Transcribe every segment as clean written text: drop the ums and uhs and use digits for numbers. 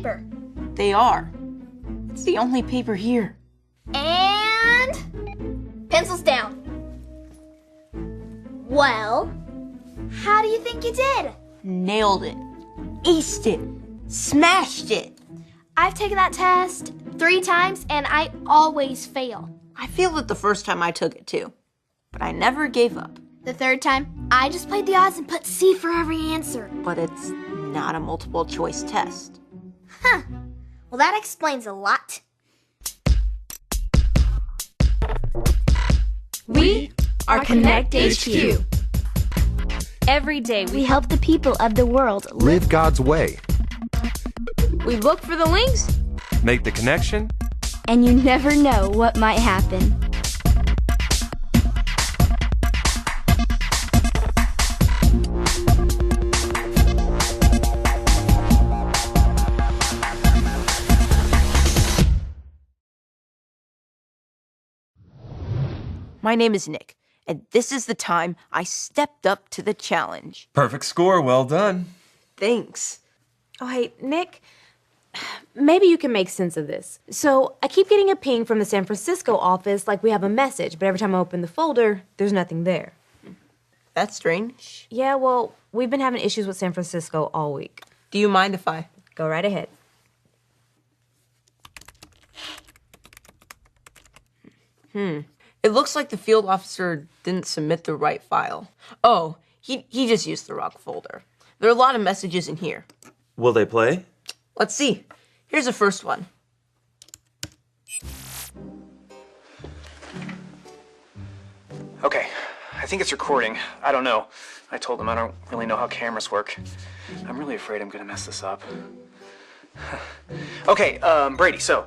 paper. They are. It's the only paper here. And pencils down. Well, how do you think you did? Nailed it. Aced it. Smashed it. I've taken that test 3 times and I always fail. I failed it the first time I took it too, but I never gave up. The 3rd time, I just played the odds and put C for every answer. But it's not a multiple choice test. Huh. Well, that explains a lot. We are Connect HQ. Every day We help the people of the world Live God's way. we look for the links. Make the connection. and you never know what might happen. My name is Nick, and this is the time I stepped up to the challenge. Perfect score. Well done. Thanks. Oh, hey, Nick, maybe you can make sense of this. So I keep getting a ping from the San Francisco office like we have a message, but every time I open the folder, there's nothing there. That's strange. Yeah, well, we've been having issues with San Francisco all week. Do you mind if I... Go right ahead. It looks like the field officer didn't submit the right file. Oh, he just used the wrong folder. There are a lot of messages in here. Will they play? Let's see. Here's the first one. Okay, I think it's recording. I don't know. I told him I don't really know how cameras work. I'm really afraid I'm gonna mess this up. Okay, Brady, so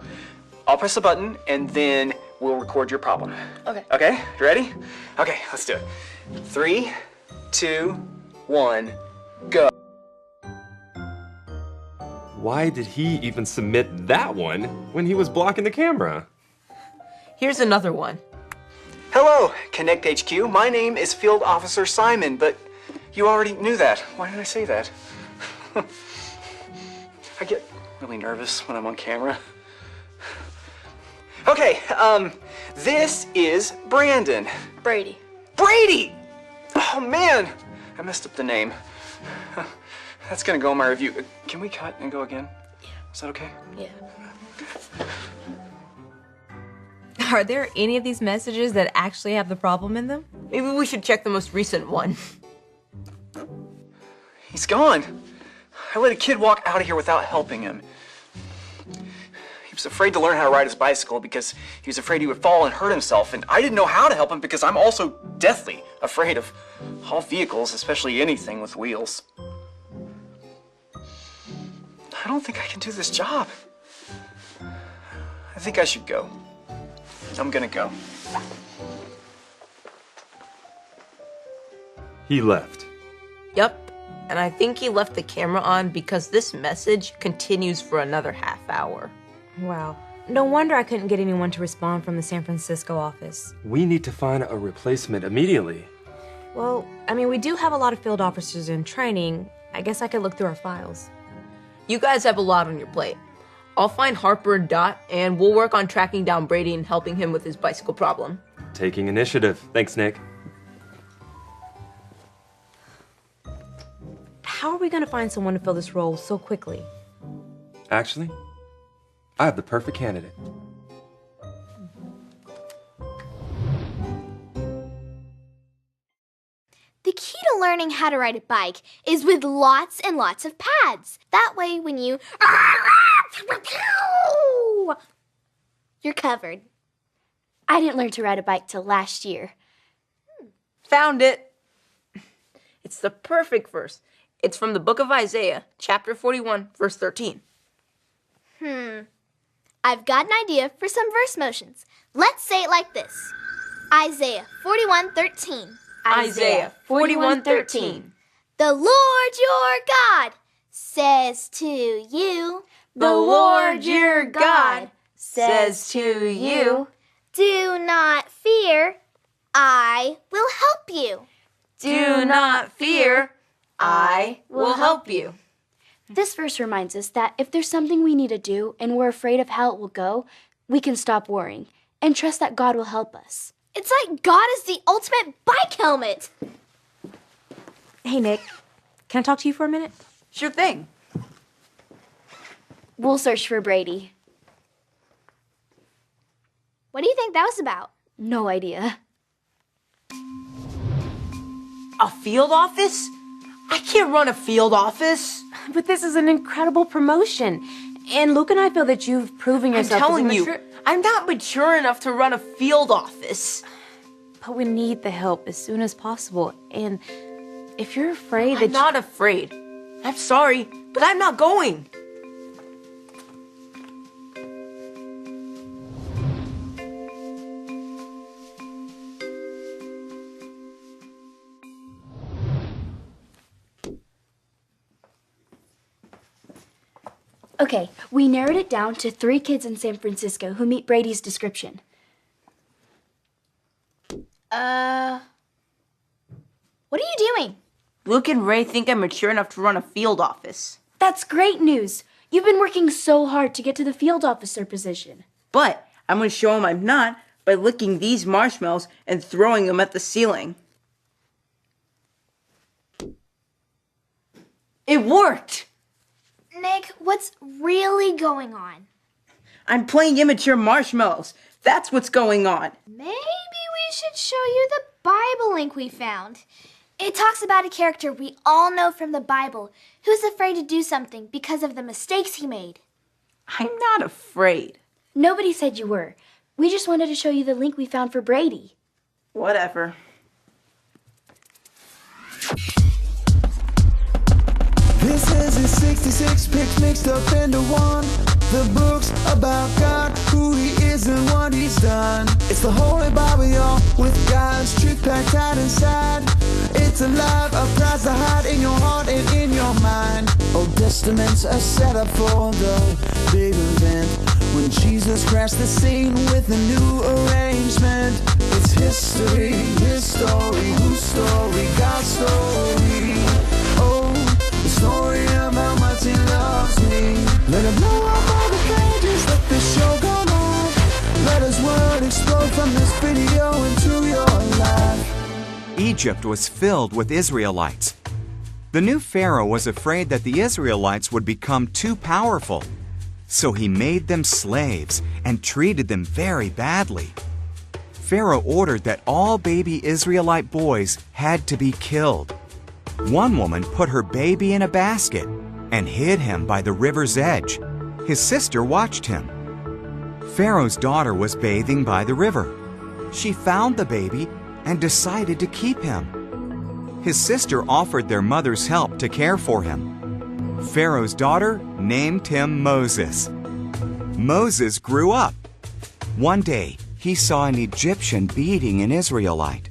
I'll press the button and then we'll record your problem. Okay. Okay, you ready? Okay, let's do it. 3, 2, 1, go. Why did he even submit that one when he was blocking the camera? Here's another one. Hello, Connect HQ. My name is Field Officer Simon, but you already knew that. Why did I say that? I get really nervous when I'm on camera. Okay, this is Brandon. Brady. Brady! Oh man, I messed up the name. That's gonna go in my review. Can we cut and go again? Yeah. Is that okay? Yeah. Are there any of these messages that actually have the problem in them? Maybe we should check the most recent one. He's gone. I let a kid walk out of here without helping him. He was afraid to learn how to ride his bicycle because he was afraid he would fall and hurt himself, and I didn't know how to help him because I'm also deathly afraid of all vehicles, especially anything with wheels. I don't think I can do this job. I think I should go. I'm gonna go. He left. Yep, and I think he left the camera on because this message continues for another half hour. Wow. No wonder I couldn't get anyone to respond from the San Francisco office. We need to find a replacement immediately. Well, I mean, we do have a lot of field officers in training. I guess I could look through our files. You guys have a lot on your plate. I'll find Harper and Dot, and we'll work on tracking down Brady and helping him with his bicycle problem. Taking initiative. Thanks, Nick. How are we going to find someone to fill this role so quickly? Actually, I have the perfect candidate. The key to learning how to ride a bike is with lots and lots of pads. That way when you're covered. I didn't learn to ride a bike till last year. Found it! It's the perfect verse. It's from the book of Isaiah, chapter 41, verse 13. I've got an idea for some verse motions. Let's say it like this. Isaiah 41:13. Isaiah 41:13. The Lord your God says to you. The Lord your God says to you, Do not fear, I will help you. do not fear, I will help you. This verse reminds us that if there's something we need to do and we're afraid of how it will go, we can stop worrying and trust that God will help us. It's like God is the ultimate bike helmet. Hey, Nick, can I talk to you for a minute? Sure thing. We'll search for Brady. What do you think that was about? No idea. A field office? I can't run a field office. But this is an incredible promotion. And Luke and I feel that you've proven I'm yourself telling to be you, mature. I'm not mature enough to run a field office. But we need the help as soon as possible. And if you're afraid that I'm not afraid. I'm sorry, but I'm not going. Okay, we narrowed it down to 3 kids in San Francisco who meet Brady's description. What are you doing? Luke and Ray think I'm mature enough to run a field office. That's great news. You've been working so hard to get to the field officer position. But I'm going to show them I'm not by licking these marshmallows and throwing them at the ceiling. It worked! Nick, what's really going on? I'm playing immature marshmallows. That's what's going on. Maybe we should show you the Bible link we found. It talks about a character we all know from the Bible who's afraid to do something because of the mistakes he made. I'm not afraid. Nobody said you were. We just wanted to show you the link we found for Brady. Whatever. This is his 66 picks mixed up into one. The book's about God, who he is and what he's done. It's the Holy Bible, y'all, with God's truth packed tight inside. It's alive, a prize to hide in your heart and in your mind. Old Testament's a setup for the big event, when Jesus crashed the scene with a new arrangement. It's history, his story, whose story, God's story. Oh, the story of how much he loves me. Let it blow up all the pages, let this show go live. Let his word explode from this video into your life. Egypt was filled with Israelites. The new Pharaoh was afraid that the Israelites would become too powerful. So he made them slaves and treated them very badly. Pharaoh ordered that all baby Israelite boys had to be killed. One woman put her baby in a basket and hid him by the river's edge. His sister watched him. Pharaoh's daughter was bathing by the river. She found the baby and decided to keep him. His sister offered their mother's help to care for him. Pharaoh's daughter named him Moses. Moses grew up. One day, he saw an Egyptian beating an Israelite.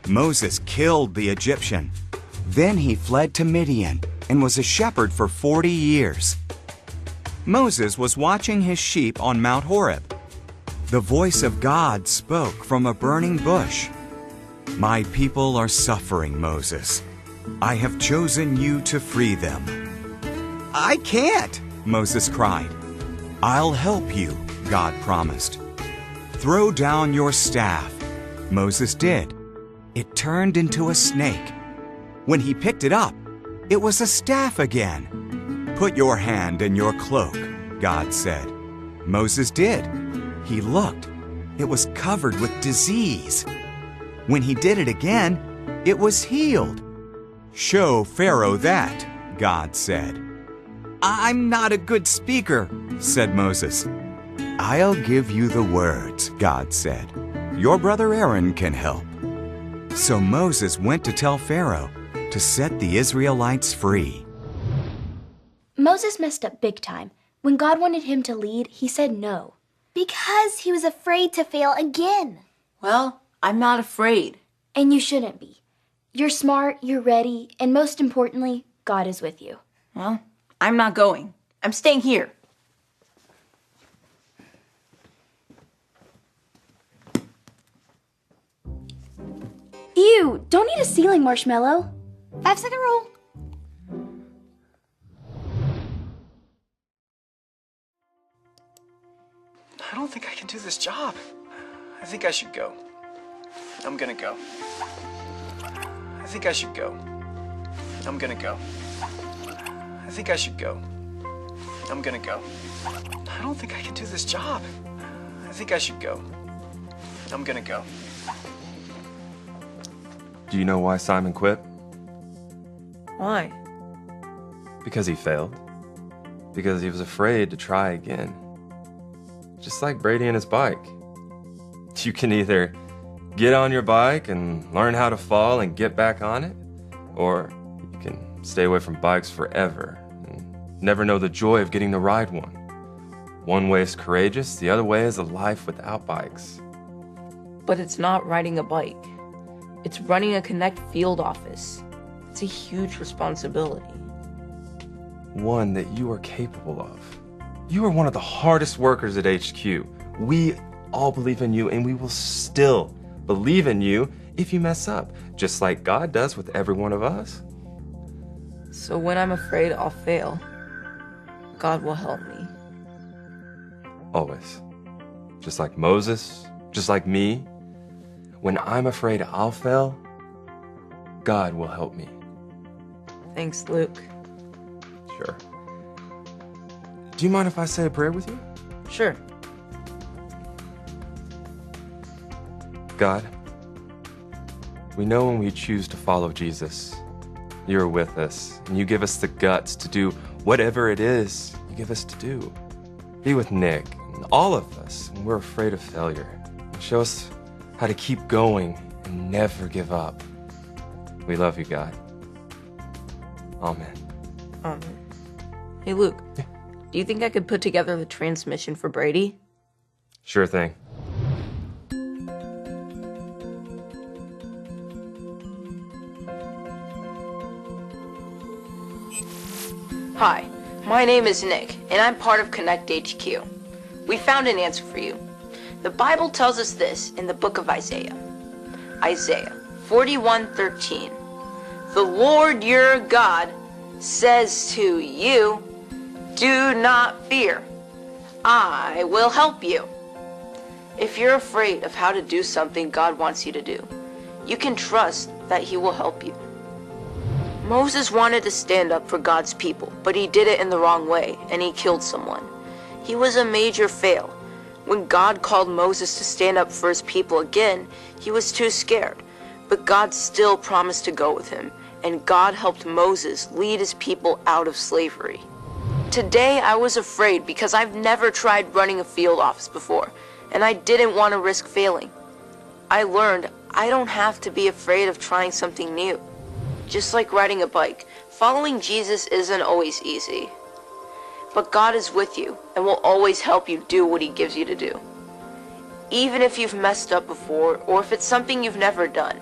Moses killed the Egyptian. Then he fled to Midian and was a shepherd for 40 years. Moses was watching his sheep on Mount Horeb. The voice of God spoke from a burning bush. "My people are suffering, Moses. I have chosen you to free them." "I can't," Moses cried. "I'll help you," God promised. "Throw down your staff." Moses did. It turned into a snake. When he picked it up, it was a staff again. "Put your hand in your cloak," God said. Moses did. He looked. It was covered with disease. When he did it again, it was healed. "Show Pharaoh that," God said. "I'm not a good speaker," said Moses. "I'll give you the words," God said. "Your brother Aaron can help." So Moses went to tell Pharaoh to set the Israelites free. Moses messed up big time. When God wanted him to lead, he said no. Because he was afraid to fail again. Well, I'm not afraid. And you shouldn't be. You're smart, you're ready, and most importantly, God is with you. Well, I'm not going. I'm staying here. Ew, don't eat a ceiling marshmallow. 5-second rule. don't think I can do this job. I think I should go. I'm gonna go. I think I should go. I'm gonna go. I think I should go. I'm gonna go. I don't think I can do this job. I think I should go. I'm gonna go. Do you know why Simon quit? Why? Because he failed. Because he was afraid to try again. Just like Brady and his bike. You can either get on your bike and learn how to fall and get back on it, or you can stay away from bikes forever and never know the joy of getting to ride one. One way is courageous, the other way is a life without bikes. But it's not riding a bike. It's running a Connect field office. It's a huge responsibility. One that you are capable of. You are one of the hardest workers at HQ. We all believe in you, and we will still believe in you if you mess up, just like God does with every one of us. So when I'm afraid I'll fail, God will help me. Always. Just like Moses, just like me. When I'm afraid I'll fail, God will help me. Thanks, Luke. Sure. Do you mind if I say a prayer with you? Sure. God, we know when we choose to follow Jesus, you're with us, and you give us the guts to do whatever it is you give us to do. Be with Nick and all of us when we're afraid of failure. And show us how to keep going and never give up. We love you, God. Amen. Amen. Hey, Luke. Yeah. Do you think I could put together the transmission for Brady? Sure thing. Hi, my name is Nick, and I'm part of Connect HQ. We found an answer for you. The Bible tells us this in the book of Isaiah. Isaiah 41:13. The Lord your God says to you, do not fear. I will help you. If you're afraid of how to do something God wants you to do, you can trust that He will help you. Moses wanted to stand up for God's people, but he did it in the wrong way, and he killed someone. He was a major fail. When God called Moses to stand up for his people again, he was too scared, but God still promised to go with him, and God helped Moses lead his people out of slavery. Today I was afraid because I've never tried running a field office before, and I didn't want to risk failing. I learned I don't have to be afraid of trying something new. Just like riding a bike, following Jesus isn't always easy. But God is with you and will always help you do what He gives you to do. Even if you've messed up before, or if it's something you've never done.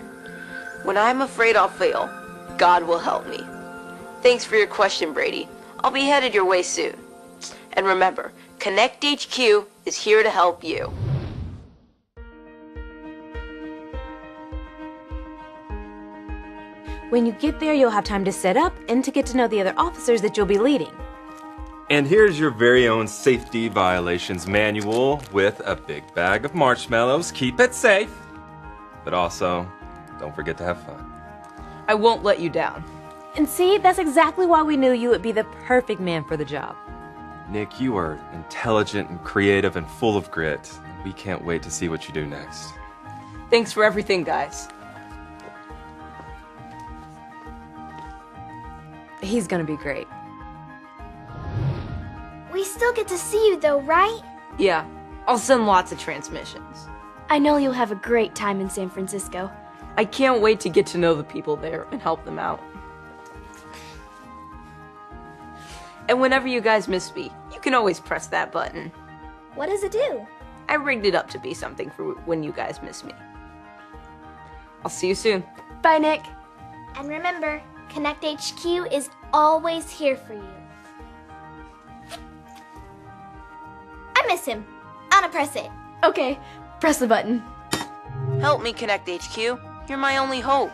When I'm afraid I'll fail, God will help me. Thanks for your question, Brady. I'll be headed your way soon. And remember, Connect HQ is here to help you. When you get there, you'll have time to set up and to get to know the other officers that you'll be leading. And here's your very own safety violations manual with a big bag of marshmallows. Keep it safe. But also, don't forget to have fun. I won't let you down. And see, that's exactly why we knew you would be the perfect man for the job. Nick, you are intelligent and creative and full of grit. We can't wait to see what you do next. Thanks for everything, guys. He's gonna be great. We still get to see you though, right? Yeah, I'll send lots of transmissions. I know you'll have a great time in San Francisco. I can't wait to get to know the people there and help them out. And whenever you guys miss me, you can always press that button. What does it do? I rigged it up to be something for when you guys miss me. I'll see you soon. Bye, Nick. And remember, Connect HQ is always here for you. I miss him. I'm gonna press it. Okay, press the button. Help me, Connect HQ. You're my only hope.